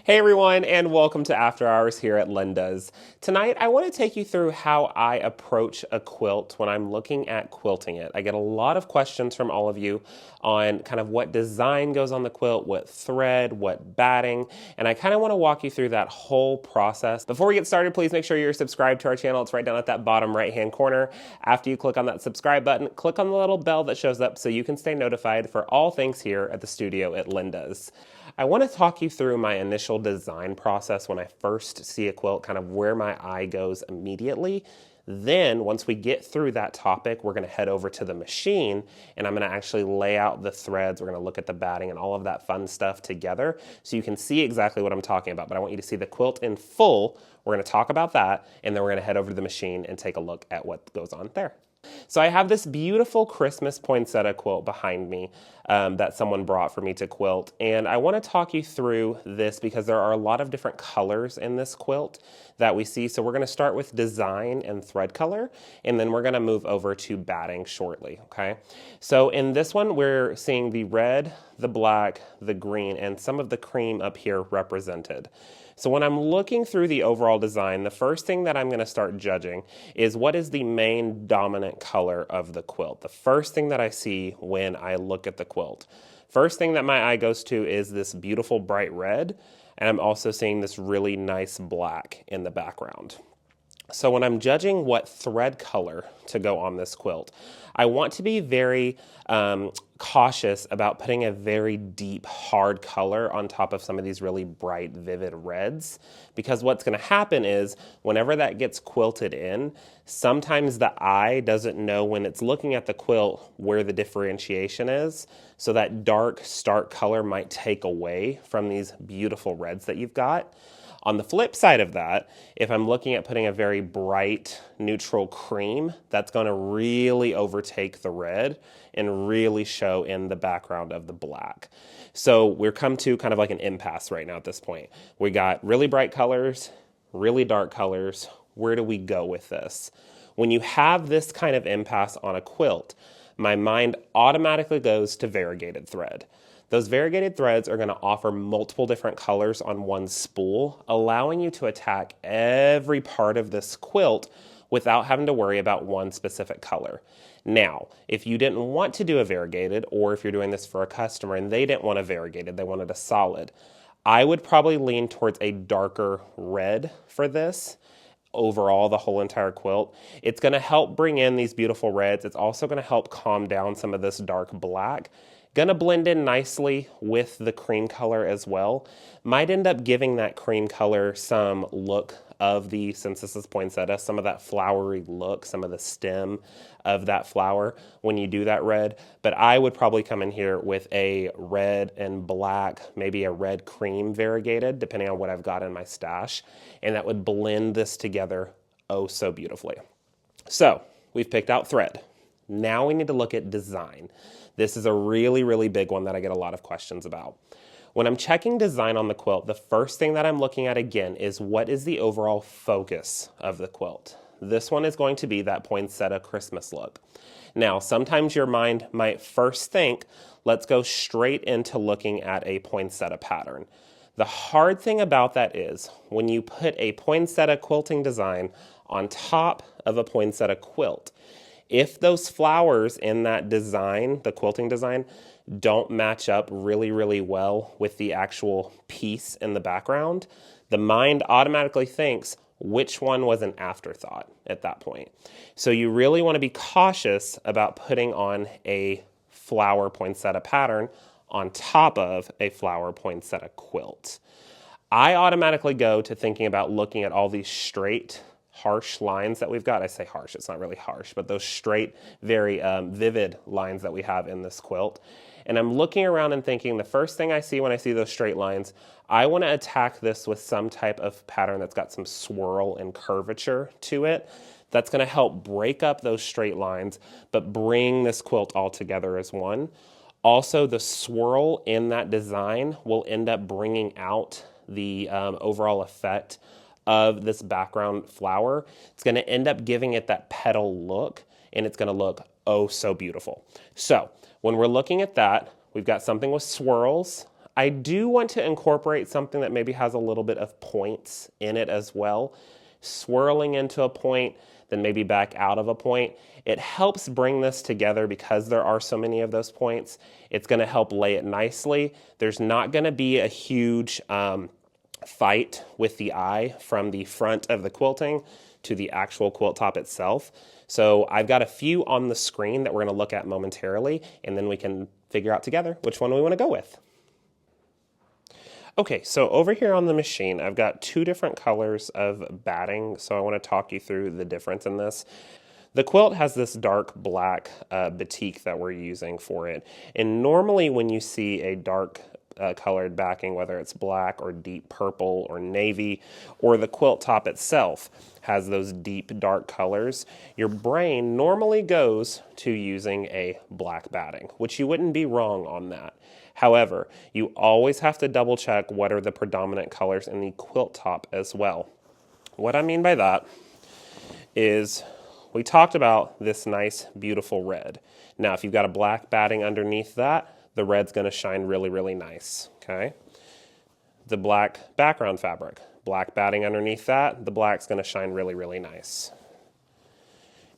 Hey everyone, and welcome to After Hours here at Linda's. Tonight I want to take you through how I approach a quilt when I'm looking at quilting it. I get a lot of questions from all of you on kind of what design goes on the quilt, what thread, what batting, and I kind of want to walk you through that whole process. Before we get started, please make sure you're subscribed to our channel. It's right down at that bottom right-hand corner. After you click on that subscribe button, click on the little bell that shows up so you can stay notified for all things here at the studio at Linda's. I want to talk you through my initial design process when I first see a quilt, kind of where my eye goes immediately. Then, once we get through that topic, we're going to head over to the machine and I'm going to actually lay out the threads. We're going to look at the batting and all of that fun stuff together so you can see exactly what I'm talking about. But I want you to see the quilt in full. We're going to talk about that and then we're going to head over to the machine and take a look at what goes on there. So I have this beautiful Christmas poinsettia quilt behind me that someone brought for me to quilt. And I want to talk you through this because there are a lot of different colors in this quilt that we see. So we're going to start with design and thread color, and then we're going to move over to batting shortly, okay? So in this one, we're seeing the red, the black, the green, and some of the cream up here represented. So when I'm looking through the overall design, the first thing that I'm going to start judging is what is the main dominant color of the quilt. The first thing that I see when I look at the quilt. First thing that my eye goes to is this beautiful bright red, and I'm also seeing this really nice black in the background. So when I'm judging what thread color to go on this quilt, I want to be very cautious about putting a very deep, hard color on top of some of these really bright, vivid reds, because what's going to happen is whenever that gets quilted in, sometimes the eye doesn't know when it's looking at the quilt where the differentiation is, so that dark, stark color might take away from these beautiful reds that you've got. On the flip side of that, if I'm looking at putting a very bright neutral cream, that's going to really overtake the red and really show in the background of the black. So we're come to kind of like an impasse right now at this point. We got really bright colors, really dark colors. Where do we go with this? When you have this kind of impasse on a quilt, my mind automatically goes to variegated thread. Those variegated threads are going to offer multiple different colors on one spool, allowing you to attack every part of this quilt without having to worry about one specific color. Now, if you didn't want to do a variegated, or if you're doing this for a customer and they didn't want a variegated, they wanted a solid, I would probably lean towards a darker red for this. Overall, the whole entire quilt. It's going to help bring in these beautiful reds. It's also going to help calm down some of this dark black. Going to blend in nicely with the cream color as well. Might end up giving that cream color some look of the, since this is poinsettia, some of that flowery look, some of the stem of that flower when you do that red. But I would probably come in here with a red and black, maybe a red cream variegated, depending on what I've got in my stash. And that would blend this together oh so beautifully. So we've picked out thread. Now we need to look at design. This is a really, really big one that I get a lot of questions about. When I'm checking design on the quilt, the first thing that I'm looking at again is what is the overall focus of the quilt. This one is going to be that poinsettia Christmas look. Now, sometimes your mind might first think, let's go straight into looking at a poinsettia pattern. The hard thing about that is when you put a poinsettia quilting design on top of a poinsettia quilt, if those flowers in that design, the quilting design, don't match up really, really well with the actual piece in the background, the mind automatically thinks which one was an afterthought at that point. So you really want to be cautious about putting on a flower poinsettia pattern on top of a flower poinsettia quilt. I automatically go to thinking about looking at all these straight, harsh lines that we've got. I say harsh, it's not really harsh, but those straight, very vivid lines that we have in this quilt. And I'm looking around and thinking the first thing I see when I see those straight lines, I want to attack this with some type of pattern that's got some swirl and curvature to it. That's going to help break up those straight lines, but bring this quilt all together as one. Also, the swirl in that design will end up bringing out the overall effect of this background flower. It's going to end up giving it that petal look, and it's going to look oh so beautiful. So when we're looking at that, we've got something with swirls. I do want to incorporate something that maybe has a little bit of points in it as well. Swirling into a point, then maybe back out of a point. It helps bring this together because there are so many of those points. It's going to help lay it nicely. There's not going to be a huge fight with the eye from the front of the quilting to the actual quilt top itself. So I've got a few on the screen that we're going to look at momentarily, and then we can figure out together which one we want to go with. Okay, so over here on the machine, I've got two different colors of batting, so I want to talk you through the difference in this. The quilt has this dark black batik that we're using for it, and normally when you see a dark colored backing, whether it's black or deep purple or navy, or the quilt top itself has those deep dark colors, your brain normally goes to using a black batting, which you wouldn't be wrong on that. However, you always have to double check what are the predominant colors in the quilt top as well. What I mean by that is we talked about this nice, beautiful red. Now, if you've got a black batting underneath that, the red's going to shine really, really nice, okay? The black background fabric, black batting underneath that, the black's going to shine really, really nice.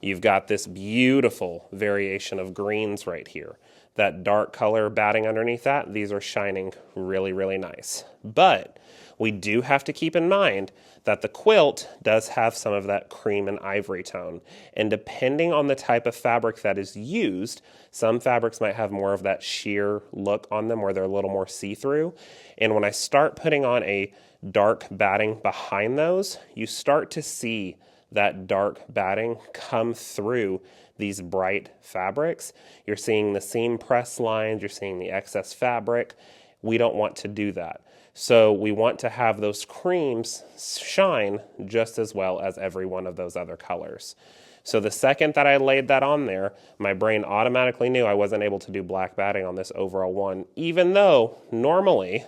You've got this beautiful variation of greens right here. That dark color batting underneath that, these are shining really, really nice. But we do have to keep in mind that the quilt does have some of that cream and ivory tone. And depending on the type of fabric that is used, some fabrics might have more of that sheer look on them where they're a little more see-through. And when I start putting on a dark batting behind those, you start to see that dark batting come through these bright fabrics. You're seeing the seam press lines, you're seeing the excess fabric. We don't want to do that. So we want to have those creams shine just as well as every one of those other colors. So the second that I laid that on there, my brain automatically knew I wasn't able to do black batting on this overall one, even though normally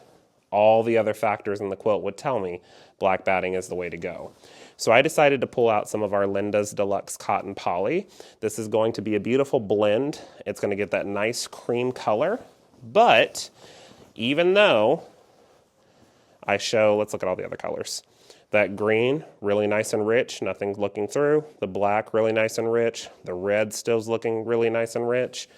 all the other factors in the quilt would tell me black batting is the way to go. So I decided to pull out some of our Linda's Deluxe Cotton Poly. This is going to be a beautiful blend. It's going to get that nice cream color, but even though I show, let's look at all the other colors. That green, really nice and rich, nothing's looking through. The black, really nice and rich. The red still's looking really nice and rich.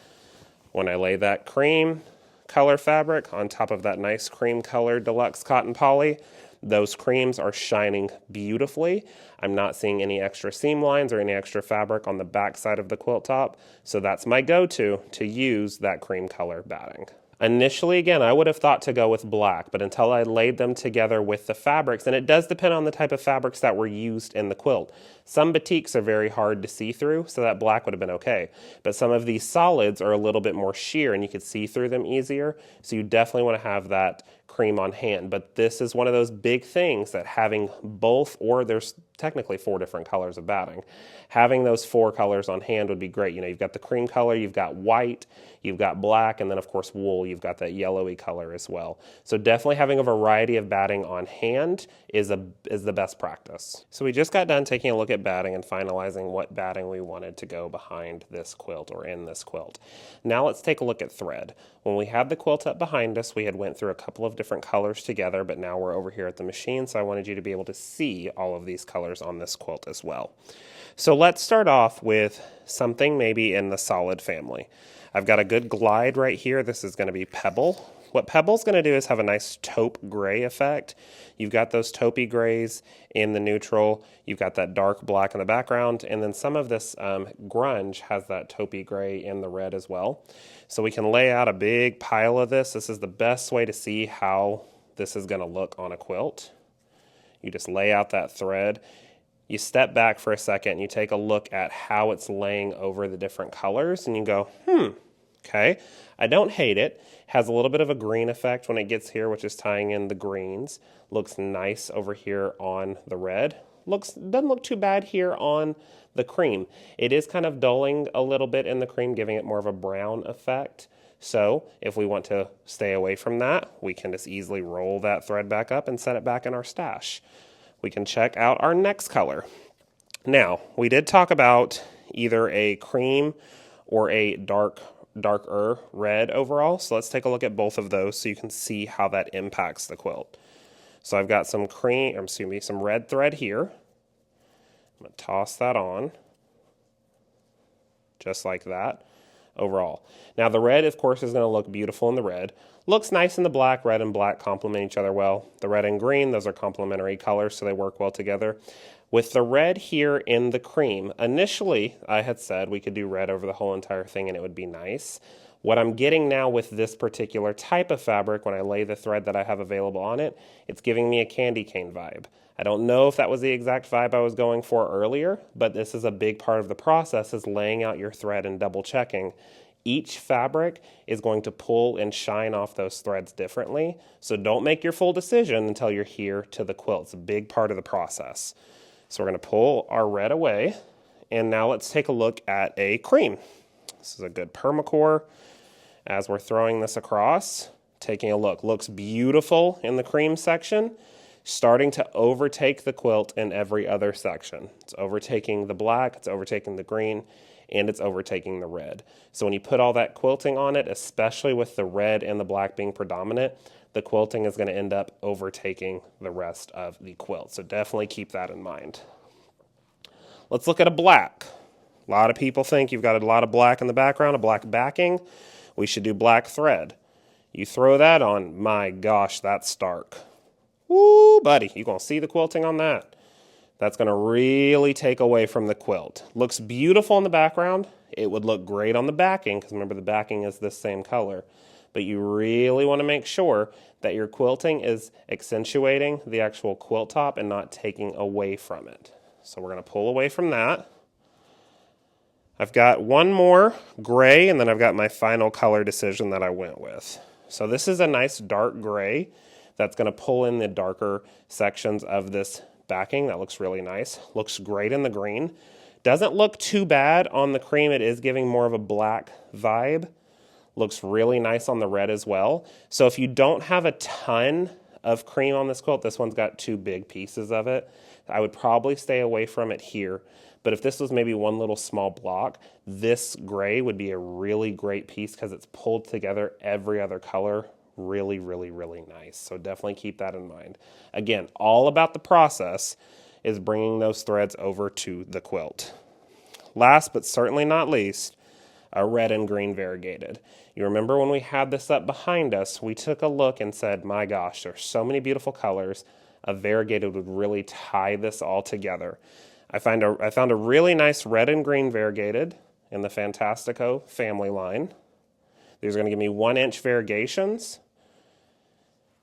When I lay that cream color fabric on top of that nice cream color Deluxe Cotton Poly, those creams are shining beautifully. I'm not seeing any extra seam lines or any extra fabric on the back side of the quilt top, so that's my go-to to use that cream color batting. Initially, again, I would have thought to go with black, but until I laid them together with the fabrics, and it does depend on the type of fabrics that were used in the quilt. Some batiks are very hard to see through, so that black would have been okay. But some of these solids are a little bit more sheer, and you could see through them easier, so you definitely want to have that cream on hand. But this is one of those big things that having both, or there's technically 4 different colors of batting, having those 4 colors on hand would be great. You know, you've got the cream color, you've got white, you've got black, and then of course wool, you've got that yellowy color as well. So definitely having a variety of batting on hand is the best practice. So we just got done taking a look at batting and finalizing what batting we wanted to go behind this quilt or in this quilt. Now let's take a look at thread. When we had the quilt up behind us, we had went through a couple of different colors together, but now we're over here at the machine, so I wanted you to be able to see all of these colors on this quilt as well. So let's start off with something maybe in the solid family. I've got a good glide right here. This is going to be Pebble. What Pebble's going to do is have a nice taupe gray effect. You've got those taupey grays in the neutral. You've got that dark black in the background. And then some of this grunge has that taupey gray in the red as well. So we can lay out a big pile of this. This is the best way to see how this is going to look on a quilt. You just lay out that thread. You step back for a second and you take a look at how it's laying over the different colors and you go, okay, I don't hate it. Has a little bit of a green effect when it gets here, which is tying in the greens. Looks nice over here on the red. Doesn't look too bad here on the cream. It is kind of dulling a little bit in the cream, giving it more of a brown effect. So if we want to stay away from that, we can just easily roll that thread back up and set it back in our stash. We can check out our next color. Now, we did talk about either a cream or a dark darker red overall. So let's take a look at both of those so you can see how that impacts the quilt. So I've got some some red thread here. I'm going to toss that on, just like that, overall. Now the red, of course, is going to look beautiful in the red. Looks nice in the black. Red and black complement each other well. The red and green, those are complementary colors, so they work well together. With the red here in the cream, initially I had said we could do red over the whole entire thing and it would be nice. What I'm getting now with this particular type of fabric, when I lay the thread that I have available on it, it's giving me a candy cane vibe. I don't know if that was the exact vibe I was going for earlier, but this is a big part of the process, is laying out your thread and double checking. Each fabric is going to pull and shine off those threads differently, so don't make your full decision until you're here to the quilt. It's a big part of the process. So we're going to pull our red away, and now let's take a look at a cream. This is a good permacore. As we're throwing this across, taking a look. Looks beautiful in the cream section, starting to overtake the quilt in every other section. It's overtaking the black, it's overtaking the green, and it's overtaking the red. So when you put all that quilting on it, especially with the red and the black being predominant, the quilting is going to end up overtaking the rest of the quilt. So definitely keep that in mind. Let's look at a black. A lot of people think you've got a lot of black in the background, a black backing. We should do black thread. You throw that on, my gosh, that's stark. Woo, buddy, you're going to see the quilting on that. That's going to really take away from the quilt. Looks beautiful in the background. It would look great on the backing, because remember the backing is this same color. But you really want to make sure that your quilting is accentuating the actual quilt top and not taking away from it. So we're going to pull away from that. I've got one more gray, and then I've got my final color decision that I went with. So this is a nice dark gray that's going to pull in the darker sections of this backing. That looks really nice. Looks great in the green. Doesn't look too bad on the cream. It is giving more of a black vibe. Looks really nice on the red as well. So if you don't have a ton of cream on this quilt, this one's got two big pieces of it, I would probably stay away from it here. But if this was maybe one little small block, this gray would be a really great piece because it's pulled together every other color really, really, really nice. So definitely keep that in mind. Again, all about the process is bringing those threads over to the quilt. Last but certainly not least, a red and green variegated. You remember when we had this up behind us, we took a look and said, my gosh, there's so many beautiful colors. A variegated would really tie this all together. I found a really nice red and green variegated in the Fantastico family line. These are going to give me 1-inch variegations,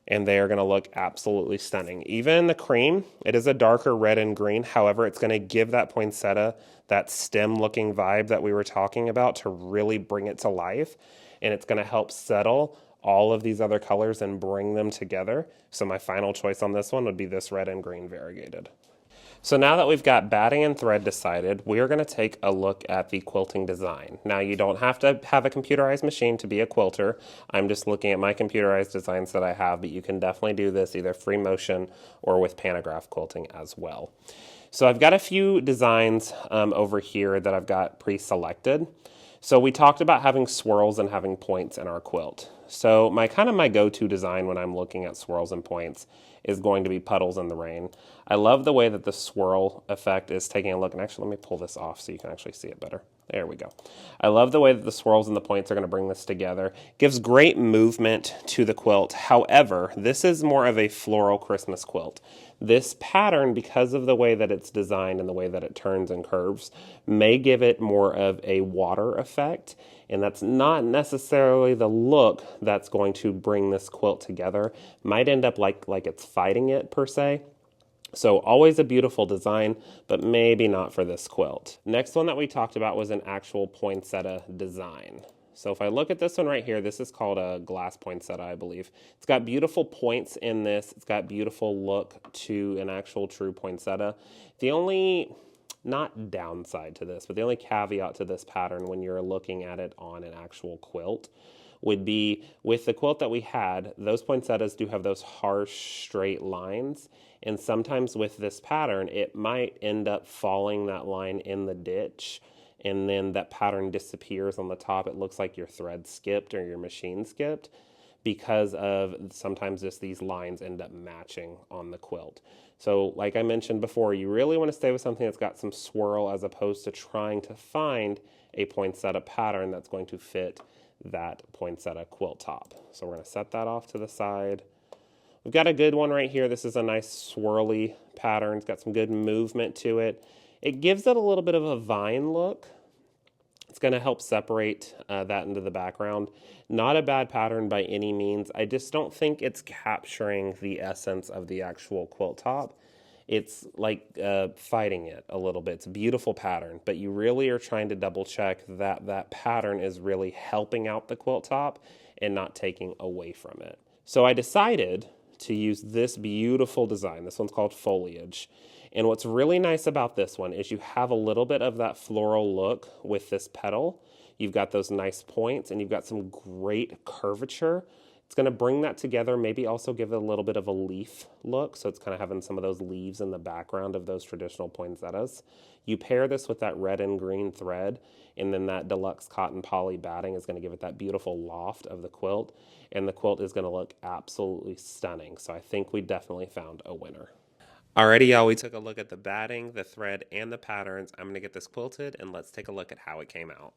and they are going to look absolutely stunning. Even in the cream, it is a darker red and green. However, it's going to give that poinsettia, that stem-looking vibe that we were talking about, to really bring it to life, and it's going to help settle all of these other colors and bring them together. So my final choice on this one would be this red and green variegated. So now that we've got batting and thread decided, we are going to take a look at the quilting design. Now, you don't have to have a computerized machine to be a quilter. I'm just looking at my computerized designs that I have, but you can definitely do this either free motion or with pantograph quilting as well. So I've got a few designs over here that I've got pre-selected. So we talked about having swirls and having points in our quilt. So my go-to design when I'm looking at swirls and points is going to be Puddles in the Rain. I love the way that the swirl effect is taking a look, and actually let me pull this off so you can actually see it better. There we go. I love the way that the swirls and the points are going to bring this together. Gives great movement to the quilt. However, this is more of a floral Christmas quilt. This pattern, because of the way that it's designed and the way that it turns and curves, may give it more of a water effect, and that's not necessarily the look that's going to bring this quilt together. Might end up like it's fighting it per se. So always a beautiful design, but maybe not for this quilt. Next one that we talked about was an actual poinsettia design. So if I look at this one right here, this is called a glass poinsettia, I believe. It's got beautiful points in this. It's got beautiful look to an actual true poinsettia. The only, not downside to this, but the only caveat to this pattern when you're looking at it on an actual quilt would be with the quilt that we had, those poinsettias do have those harsh straight lines. And sometimes with this pattern, it might end up falling that line in the ditch and then that pattern disappears on the top. It looks like your thread skipped or your machine skipped because of sometimes just these lines end up matching on the quilt. So like I mentioned before, you really want to stay with something that's got some swirl as opposed to trying to find a poinsettia pattern that's going to fit that poinsettia quilt top. So we're going to set that off to the side. We've got a good one right here. This is a nice swirly pattern. It's got some good movement to it. It gives it a little bit of a vine look. It's going to help separate that into the background. Not a bad pattern by any means. I just don't think it's capturing the essence of the actual quilt top. It's like fighting it a little bit. It's a beautiful pattern, but you really are trying to double check that that pattern is really helping out the quilt top and not taking away from it. So I decided to use this beautiful design. This one's called Foliage. And what's really nice about this one is you have a little bit of that floral look with this petal. You've got those nice points and you've got some great curvature. It's going to bring that together, maybe also give it a little bit of a leaf look. So it's kind of having some of those leaves in the background of those traditional poinsettias. You pair this with that red and green thread, and then that deluxe cotton poly batting is going to give it that beautiful loft of the quilt. And the quilt is going to look absolutely stunning. So I think we definitely found a winner. Alrighty, y'all, we took a look at the batting, the thread, and the patterns. I'm going to get this quilted, and let's take a look at how it came out.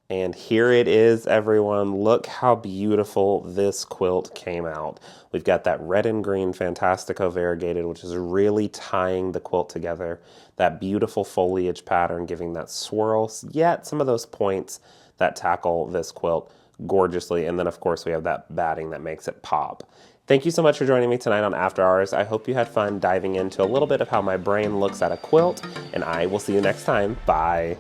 And here it is, everyone. Look how beautiful this quilt came out. We've got that red and green Fantastico variegated, which is really tying the quilt together. That beautiful foliage pattern giving that swirl, yet some of those points that tackle this quilt gorgeously. And then, of course, we have that batting that makes it pop. Thank you so much for joining me tonight on After Hours. I hope you had fun diving into a little bit of how my brain looks at a quilt, and I will see you next time. Bye.